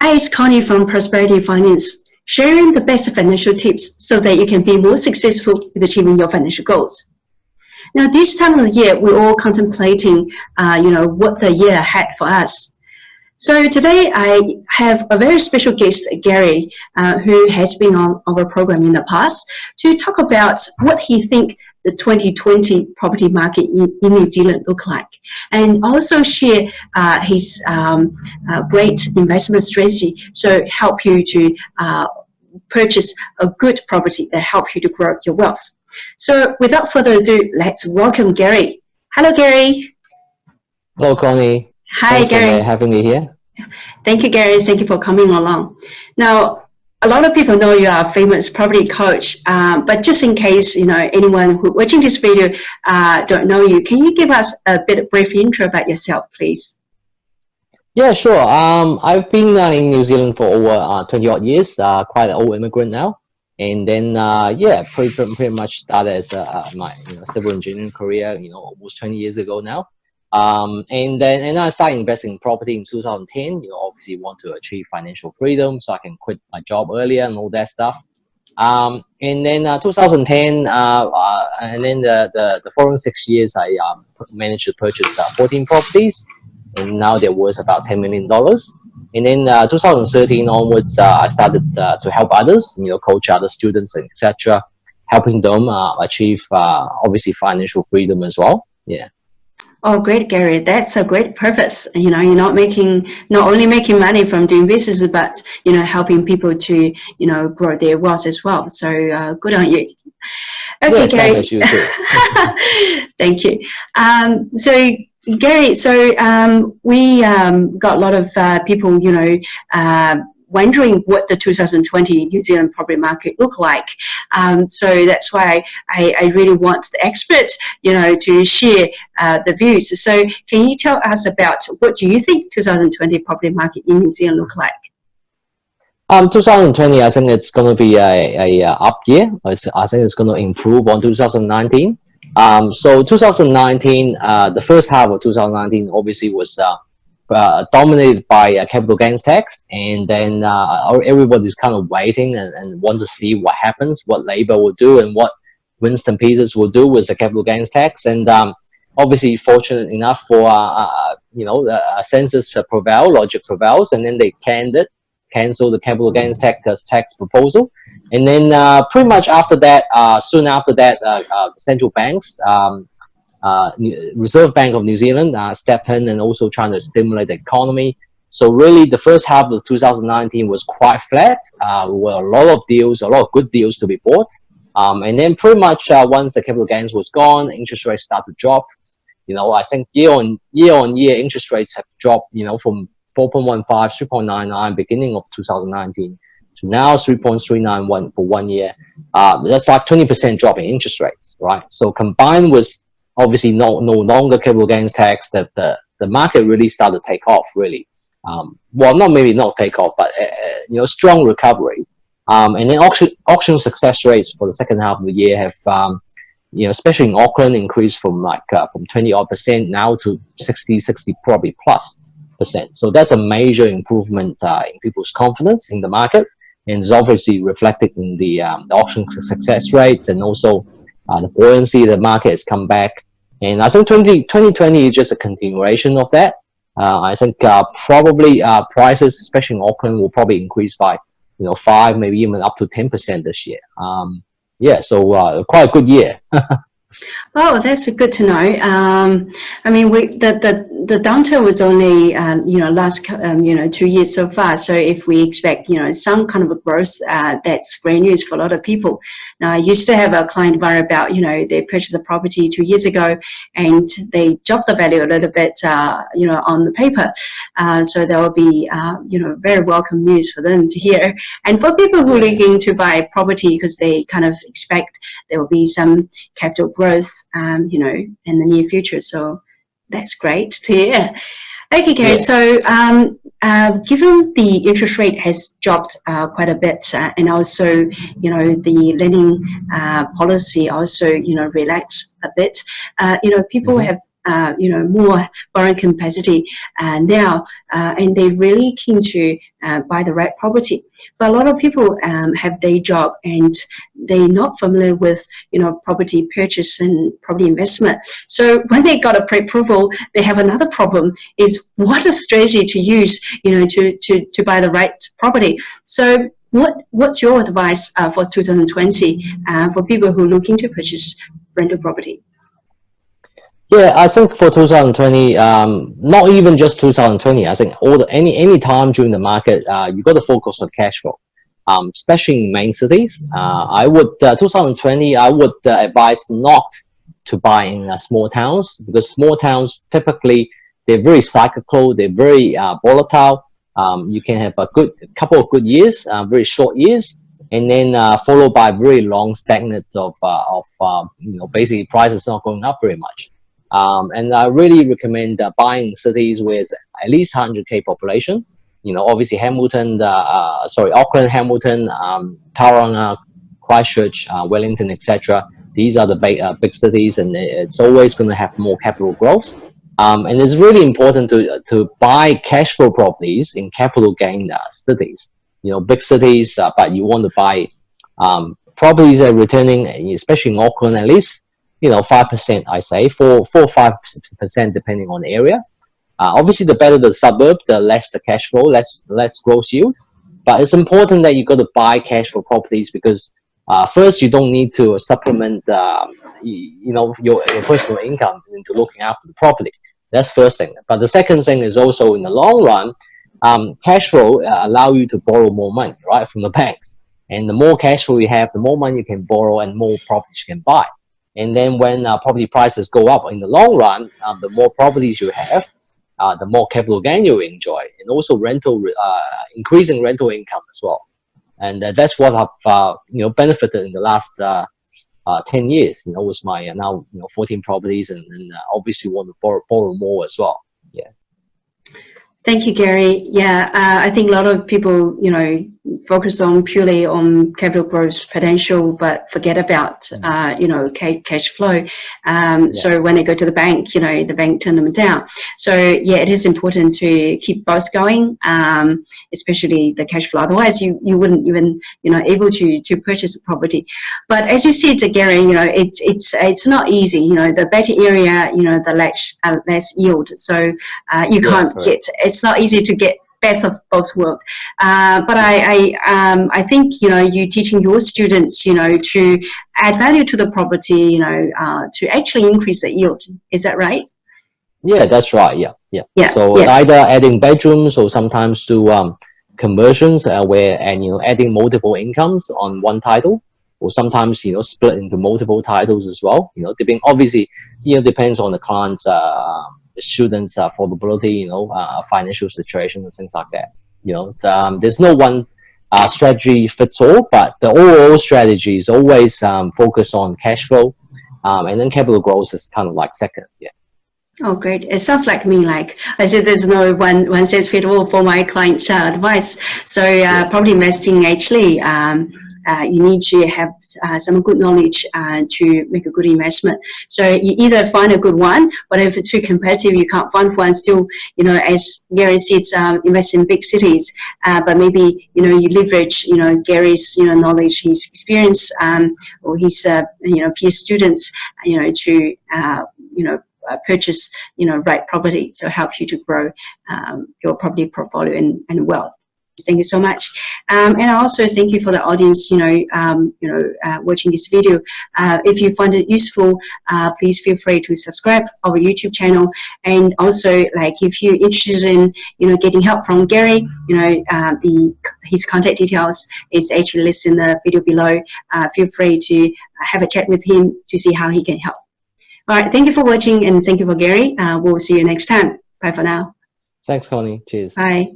Hi, it's Connie from Prosperity Finance, sharing the best financial tips so that you can be more successful with achieving your financial goals. Now, this time of the year, we're all contemplating, what the year ahead for us. So today, I have a very special guest, Gary, who has been on our program in the past, to talk about what he thinks the 2020 property market in New Zealand look like, and also share his great investment strategy, so help you to purchase a good property that help you to grow your wealth. So without further ado, let's welcome Gary. Hello, Gary. Hello, Connie. Hi, Thanks Gary. for having me here. Thank you, Gary. Thank you for coming along. Now, a lot of people know you are a famous property coach, but just in case anyone who watching this video don't know you, can you give us a brief intro about yourself, please? Yeah, sure. I've been in New Zealand for over 20 odd years. Quite an old immigrant now, and then pretty much started as my civil engineering career, almost 20 years ago now. And then I started investing in property in 2010. Obviously want to achieve financial freedom, so I can quit my job earlier and all that stuff. And then 2010, and then the following 6 years, I managed to purchase 14 properties, and now they're worth about $10 million. And then 2013 onwards, I started to help others, coach other students, etc., helping them achieve obviously financial freedom as well. Yeah. Oh, great, Gary. That's a great purpose. You're not only making money from doing business, but, helping people to, grow their wealth as well. So good on you. Okay, yes, Gary. As you too. Thank you. So, Gary, we got a lot of people, wondering what the 2020 New Zealand property market look like. So that's why I really want the expert, to share the views. So can you tell us about what do you think 2020 property market in New Zealand look like? 2020, I think it's going to be a up year. I think it's going to improve on 2019. So 2019, the first half of 2019 obviously was dominated by capital gains tax, and then everybody's kind of waiting and want to see what happens, what Labour will do, and what Winston Peters will do with the capital gains tax. And obviously, fortunate enough for census logic prevails, and then they cancel the capital gains tax proposal. And then pretty much after that, soon after that, the central banks. Reserve Bank of New Zealand stepped in and also trying to stimulate the economy. So really the first half of 2019 was quite flat, with a lot of good deals to be bought. And then pretty much once the capital gains was gone, interest rates start to drop. I think year on year interest rates have dropped, from 4.15, 3.99 beginning of 2019 to now 3.391 for 1 year. That's like 20% drop in interest rates, right? So combined with obviously no longer capital gains tax, that the market really started to take off, really. Well, not take off, but strong recovery. And then auction success rates for the second half of the year have, especially in Auckland, increased from 20% now to 60 probably plus %. So that's a major improvement in people's confidence in the market, and it's obviously reflected in the auction success rates, and also the buoyancy of the market has come back. And I think 2020 is just a continuation of that. I think probably prices, especially in Auckland, will probably increase by 5, maybe even up to 10% this year. So quite a good year. Oh, that's good to know. I mean, the downturn was only last 2 years so far. So if we expect some kind of a growth, that's great news for a lot of people. Now, I used to have a client worry about they purchased a property 2 years ago and they dropped the value a little bit on the paper. So that will be very welcome news for them to hear. And for people who are looking to buy property because they kind of expect there will be some capital growth, in the near future. So that's great to hear. Okay, Gary. Yeah. So, given the interest rate has dropped quite a bit, and also, the lending policy also, relaxed a bit, people have more borrowing capacity now, and they're really keen to buy the right property. But a lot of people have day job and they're not familiar with property purchase and property investment. So when they got a pre-approval, they have another problem: is what a strategy to use to buy the right property. So what's your advice for 2020 for people who are looking to purchase rental property? Yeah, I think for 2020, not even just 2020, I think any time during the market, you got to focus on cash flow, especially in main cities. 2020, I would advise not to buy in small towns, because small towns typically they're very cyclical, they're very volatile. You can have a couple of good years, very short years, and then followed by very long stagnant of basically prices not going up very much. And I really recommend buying cities with at least 100K population. Obviously Hamilton, Auckland, Hamilton, Tauranga, Christchurch, Wellington, etc. These are the big cities, and it's always going to have more capital growth. And it's really important to buy cash flow properties in capital gain cities. Big cities, but you want to buy properties that are returning, especially in Auckland, at least 5%, I say, 4 or 5% depending on the area. Obviously, the better the suburb, the less the cash flow, less gross yield. But it's important that you got to buy cash flow properties, because first, you don't need to supplement your personal income into looking after the property. That's first thing. But the second thing is also, in the long run, cash flow allow you to borrow more money, right, from the banks. And the more cash flow you have, the more money you can borrow and more properties you can buy. And then when property prices go up in the long run, the more properties you have, the more capital gain you enjoy, and also increasing rental income as well. And that's what I've benefited in the last 10 years. With my now 14 properties, and obviously want to borrow more as well. Yeah. Thank you, Gary. Yeah, I think a lot of people, focus on purely on capital growth potential, but forget about, cash flow. So when they go to the bank, the bank turn them down. So yeah, it is important to keep both going, especially the cash flow. Otherwise, you wouldn't even, able to purchase a property. But as you said, Gary, it's not easy. The better area, the less yield. So you can't get. It's not easy to get best of both worlds. But I think you teaching your students to add value to the property, to actually increase the yield. Is that right? Yeah, that's right. Yeah. So either adding bedrooms, or sometimes do conversions adding multiple incomes on one title, or sometimes split into multiple titles as well. Obviously depends on the client's students' affordability, financial situation and things like that. There's no one strategy fits all, but the overall strategy is always focused on cash flow, and then capital growth is kind of like second. Yeah. Oh, great. It sounds like me. Like I said, there's no one size fit all for my clients' advice. So property investing, actually, you need to have some good knowledge to make a good investment. So you either find a good one, but if it's too competitive, you can't find one. Still, as Gary said, invest in big cities. But maybe you leverage Gary's knowledge, his experience, or his peer students, to purchase right property. So it helps you to grow your property portfolio and wealth. Thank you so much. And also thank you for the audience, watching this video. If you find it useful, please feel free to subscribe our YouTube channel. And also, if you're interested in, getting help from Gary, his contact details is actually listed in the video below. Feel free to have a chat with him to see how he can help. All right. Thank you for watching, and thank you for Gary. We'll see you next time. Bye for now. Thanks, Connie. Cheers. Bye.